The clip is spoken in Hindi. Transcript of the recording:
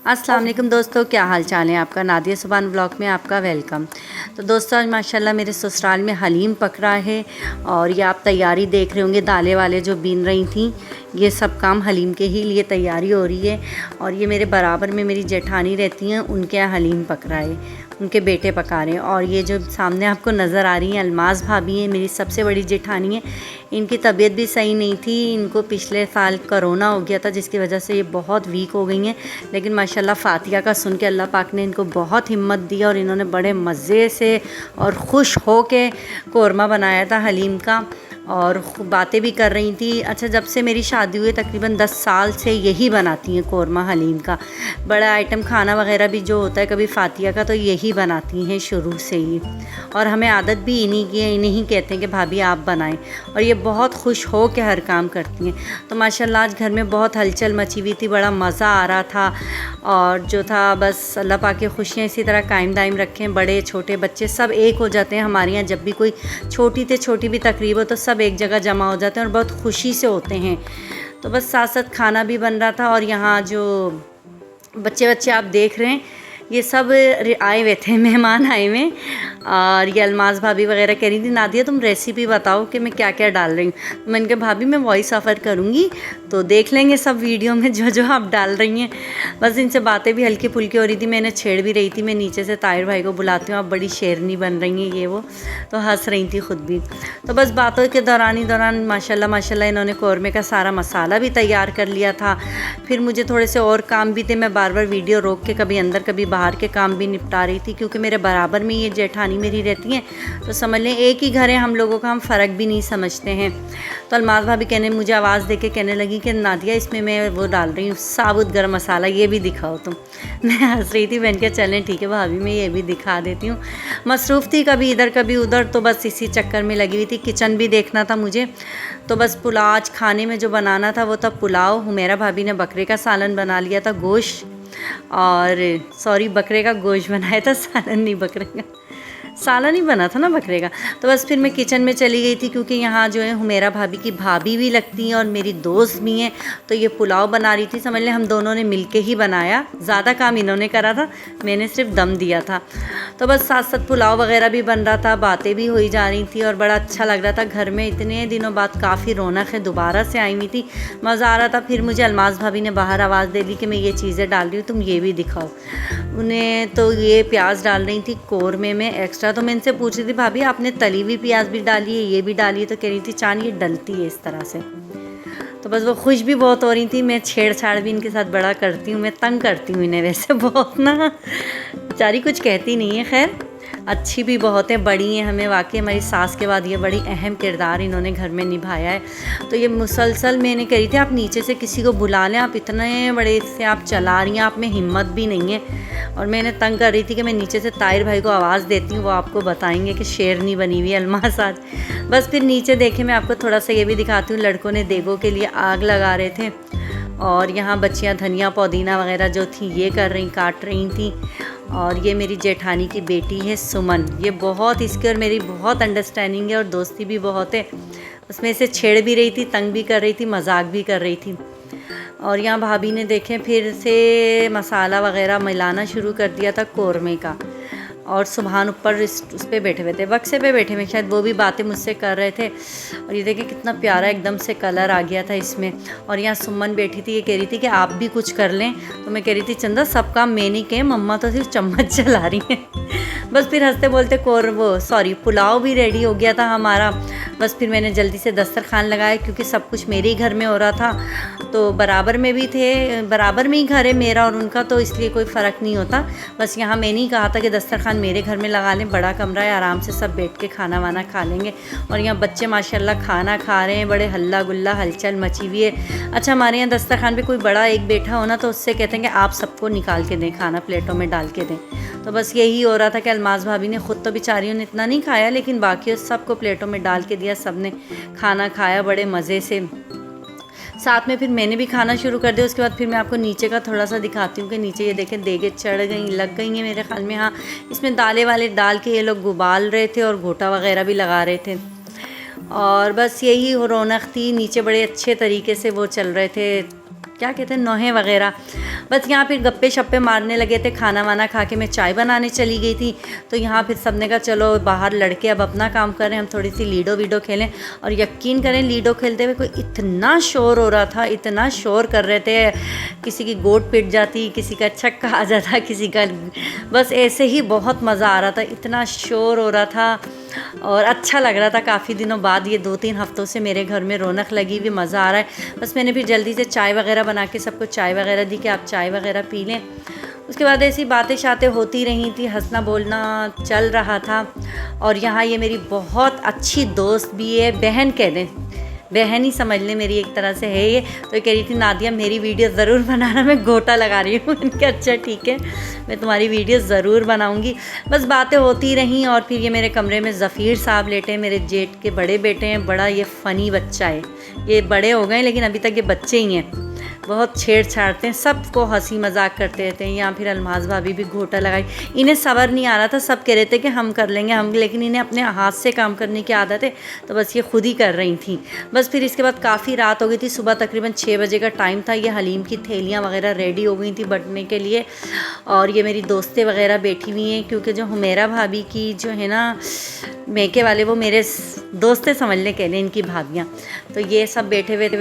अस्सलाम वालेकुम दोस्तों, क्या हाल चाल है आपका। नादिया सुभान ब्लॉग में आपका वेलकम। तो दोस्तों आज माशाल्लाह मेरे ससुराल में हलीम पक रहा है और ये आप तैयारी देख रहे होंगे, दालें वाले जो बीन रही थी, ये सब काम हलीम के ही लिए तैयारी हो रही है। और ये मेरे बराबर में मेरी जेठानी रहती हैं, उनके यहाँ हलीम पक रहा है, उनके बेटे पका रहे हैं। और ये जो सामने आपको नज़र आ रही हैं अलमाज़ भाभी हैं, मेरी सबसे बड़ी जेठानी है। इनकी तबीयत भी सही नहीं थी, इनको पिछले साल कोरोना हो गया था जिसकी वजह से ये बहुत वीक हो गई हैं। लेकिन माशाल्लाह फातिहा का सुन के अल्लाह पाक ने इनको बहुत हिम्मत दी और इन्होंने बड़े मज़े से और ख़ुश हो के कोरमा बनाया था हलीम का और बातें भी कर रही थी। अच्छा, जब से मेरी शादी हुई तकरीबन 10 साल से यही बनाती हैं कोरमा हलीम का। बड़ा आइटम खाना वगैरह भी जो होता है कभी फातिहा का, तो यही बनाती हैं शुरू से ही। और हमें आदत भी इन्हीं की है, इन्हीं कहते हैं कि भाभी आप बनाएं। और ये बहुत खुश हो के हर काम करती हैं। तो माशाल्लाह आज घर में बहुत हलचल मची हुई थी, बड़ा मज़ा आ रहा था। और जो था बस अल्लाह पाक की खुशियाँ इसी तरह कायम दायम रखें। बड़े छोटे बच्चे सब एक हो जाते हैं हमारे यहाँ, जब भी कोई छोटी से छोटी भी तकरीब हो तो सब एक जगह जमा हो जाते हैं और बहुत खुशी से होते हैं। तो बस साथ साथ खाना भी बन रहा था। और यहाँ जो बच्चे आप देख रहे हैं, ये सब आए हुए थे, मेहमान आए हुए। और ये अलमाज़ भाभी वगैरह कह रही थी नादिया तुम रेसिपी बताओ कि मैं क्या क्या डाल रही हूँ। तो मैंने कहा भाभी मैं वॉइस ऑफ़र करूँगी तो देख लेंगे सब वीडियो में जो जो आप डाल रही हैं। बस इनसे बातें भी हल्की फुल्की हो रही थी, मैंने छेड़ भी रही थी। मैं नीचे से ताहिर भाई को बुलाती हूँ, आप बड़ी शेरनी बन रही हैं ये वो, तो हंस रही थी ख़ुद भी। तो बस बातों के दौरान माशाल्लाह इन्होंने कौरमे का सारा मसाला भी तैयार कर लिया था। फिर मुझे थोड़े से और काम भी थे, मैं बार बार वीडियो रोक के कभी अंदर कभी बाहर के काम भी निपटा रही थी, क्योंकि मेरे बराबर में ये जेठानी मेरी रहती हैं। तो समझ लें एक ही घर है हम लोगों का, हम फ़र्क भी नहीं समझते हैं। तो अलमाज़ भाभी कहने मुझे आवाज़ दे के कहने लगी कि नादिया इसमें मैं वो डाल रही हूँ साबुत गरम मसाला, ये भी दिखाओ तुम। मैं हंस रही थी, मैंने कहा चलें ठीक है भाभी मैं ये भी दिखा देती हूँ। मसरूफ़ थी कभी इधर कभी उधर, तो बस इसी चक्कर में लगी हुई थी। किचन भी देखना था मुझे, तो बस पुलाव आज खाने में जो बनाना था वो था पुलाव। हुमेरा भाभी ने बकरे का सालन बना लिया था, गोश्त, और सॉरी बकरे का गोश्त बनाया था, सालन नहीं, बकरे का सालन ही बना था ना बकरे का। तो बस फिर मैं किचन में चली गई थी, क्योंकि यहाँ जो है हुमेरा भाभी की भाभी भी लगती हैं और मेरी दोस्त भी हैं। तो ये पुलाव बना रही थी, समझ लें हम दोनों ने मिलके ही बनाया, ज़्यादा काम इन्होंने करा था, मैंने सिर्फ दम दिया था। तो बस साथ साथ पुलाव वगैरह भी बन रहा था, बातें भी हुई जा रही थी और बड़ा अच्छा लग रहा था। घर में इतने दिनों बाद काफ़ी रौनक है, दोबारा से आई हुई थी, मज़ा आ रहा था। फिर मुझे अलमाज़ भाभी ने बाहर आवाज़ दे दी कि मैं ये चीज़ें डाल रही हूँ, तुम ये भी दिखाओ। उन्हें तो ये प्याज डाल रही थी कौरमे में एक्स्ट्रा, तो मैं इनसे पूछ रही थी भाभी आपने तली हुई प्याज भी डाली है, ये भी डाली है? तो कह रही थी चांद ये डलती है इस तरह से। तो बस वो खुश भी बहुत हो रही थी। मैं छेड़छाड़ भी इनके साथ बड़ा करती हूँ, मैं तंग करती हूँ इन्हें वैसे बहुत ना, बेचारी कुछ कहती नहीं है, खैर अच्छी भी बहुत है, बड़ी हैं हमें, वाकई हमारी सास के बाद ये बड़ी अहम किरदार इन्होंने घर में निभाया है। तो ये मुसलसल मैंने कही थी आप नीचे से किसी को बुला लें, आप इतने बड़े से आप चला रही हैं, आप में हिम्मत भी नहीं है। और मैंने तंग कर रही थी कि मैं नीचे से ताहिर भाई को आवाज़ देती हूँ, वो आपको बताएंगे कि शेरनी बनी हुई है अलमाज़ आज। बस फिर नीचे देखे मैं आपको थोड़ा सा ये भी दिखाती हूँ, लड़कों ने देगों के लिए आग लगा रहे थे और यहाँ बच्चियाँ धनिया पुदीना वगैरह जो थी ये कर रही, काट रही थी। और ये मेरी जेठानी की बेटी है सुमन, ये बहुत इसकी और मेरी बहुत अंडरस्टैंडिंग है और दोस्ती भी बहुत है। उसमें से छेड़ भी रही थी, तंग भी कर रही थी, मजाक भी कर रही थी। और यहाँ भाभी ने देखें फिर से मसाला वगैरह मिलाना शुरू कर दिया था कौरमे का। और सुबहान ऊपर उस पे बैठे हुए थे, बक्से पे बैठे हुए, शायद वो भी बातें मुझसे कर रहे थे। और ये देखिए कितना प्यारा एकदम से कलर आ गया था इसमें। और यहाँ सुमन बैठी थी, ये कह रही थी कि आप भी कुछ कर लें। तो मैं कह रही थी चंदा सब काम मैं नहीं किए, मम्मा तो सिर्फ चम्मच चला रही हैं। बस फिर हंसते बोलते पुलाव भी रेडी हो गया था हमारा। बस फिर मैंने जल्दी से दस्तरखान लगाया, क्योंकि सब कुछ मेरे ही घर में हो रहा था, तो बराबर में भी थे, बराबर में ही घर है मेरा और उनका, तो इसलिए कोई फ़र्क नहीं होता। बस यहाँ मैंने ही कहा था कि दस्तरखान मेरे घर में लगा लें, बड़ा कमरा है, आराम से सब बैठ के खाना वाना खा लेंगे। और यहाँ बच्चे माशाल्लाह खाना खा रहे हैं, बड़े हल्ला गुल्ला हलचल मची हुई है। अच्छा, हमारे यहाँ दस्तरखान पे कोई बड़ा एक बैठा हो ना, तो उससे कहते हैं कि आप सबको निकाल के दें, खाना प्लेटों में डाल के दें। तो बस यही हो रहा था कि अलमाज़ भाभी ने ख़ुद तो बेचारियों ने इतना नहीं खाया, लेकिन बाकी सबको प्लेटों में डाल के दिया, सब ने खाना खाया बड़े मज़े से। साथ में फिर मैंने भी खाना शुरू कर दिया। उसके बाद फिर मैं आपको नीचे का थोड़ा सा दिखाती हूँ कि नीचे ये देखें देगे चढ़ गई, लग गई हैं मेरे ख्याल में। हाँ, इसमें दालें वाले डाल के ये लोग उबाल रहे थे और घोटा वगैरह भी लगा रहे थे। और बस यही रौनक थी, नीचे बड़े अच्छे तरीके से वो चल रहे थे क्या कहते हैं, नोहे वगैरह। बस यहाँ फिर गप्पे शप्पे मारने लगे थे। खाना वाना खा के मैं चाय बनाने चली गई थी, तो यहाँ फिर सबने कहा चलो बाहर लड़के अब अपना काम करें, हम थोड़ी सी लीडो वीडो खेलें। और यकीन करें लीडो खेलते हुए कोई इतना शोर हो रहा था, इतना शोर कर रहे थे, किसी की गोट पिट जाती, किसी का छक्का आ जाता, किसी का, बस ऐसे ही बहुत मज़ा आ रहा था, इतना शोर हो रहा था और अच्छा लग रहा था। काफ़ी दिनों बाद ये 2-3 हफ्तों से मेरे घर में रौनक लगी हुई, मज़ा आ रहा है। बस मैंने फिर जल्दी से चाय वगैरह बना के सबको चाय वगैरह दी कि आप चाय वगैरह पी लें। उसके बाद ऐसी बातें शातें होती रही थी, हंसना बोलना चल रहा था। और यहाँ ये मेरी बहुत अच्छी दोस्त भी है, बहन कह दें, बहन ही समझ लें मेरी, एक तरह से है ये। तो ये कह रही थी नादिया मेरी वीडियो ज़रूर बनाना, मैं गोटा लगा रही हूँ। मैंने कहा अच्छा ठीक है, मैं तुम्हारी वीडियो ज़रूर बनाऊँगी। बस बातें होती रहीं। और फिर ये मेरे कमरे में ज़फ़ीर साहब लेटे हैं, मेरे जेठ के बड़े बेटे हैं। बड़ा ये फ़नी बच्चा है, ये बड़े हो गए लेकिन अभी तक ये बच्चे ही हैं। बहुत छेड़छाड़ते हैं, सबको हंसी मजाक करते रहते हैं। यहाँ फिर अलमाज भाभी भी घोटा लगाई। इन्हें सब्र नहीं आ रहा था, सब कह रहे थे कि हम कर लेंगे हम, लेकिन इन्हें अपने हाथ से काम करने की आदत है, तो बस ये खुद ही कर रही थी। बस फिर इसके बाद काफ़ी रात हो गई थी, सुबह तकरीबन 6 बजे का टाइम था। ये हलीम की थैलियाँ वगैरह रेडी हो गई थी बंटने के लिए। और ये मेरी दोस्तें वगैरह बैठी हुई हैं, क्योंकि जो हुमेरा भाभी की जो है ना मेके वाले, वो मेरे दोस्तें समझ लें, कह लें इनकी भाभियाँ। तो ये सब बैठे हुए थे।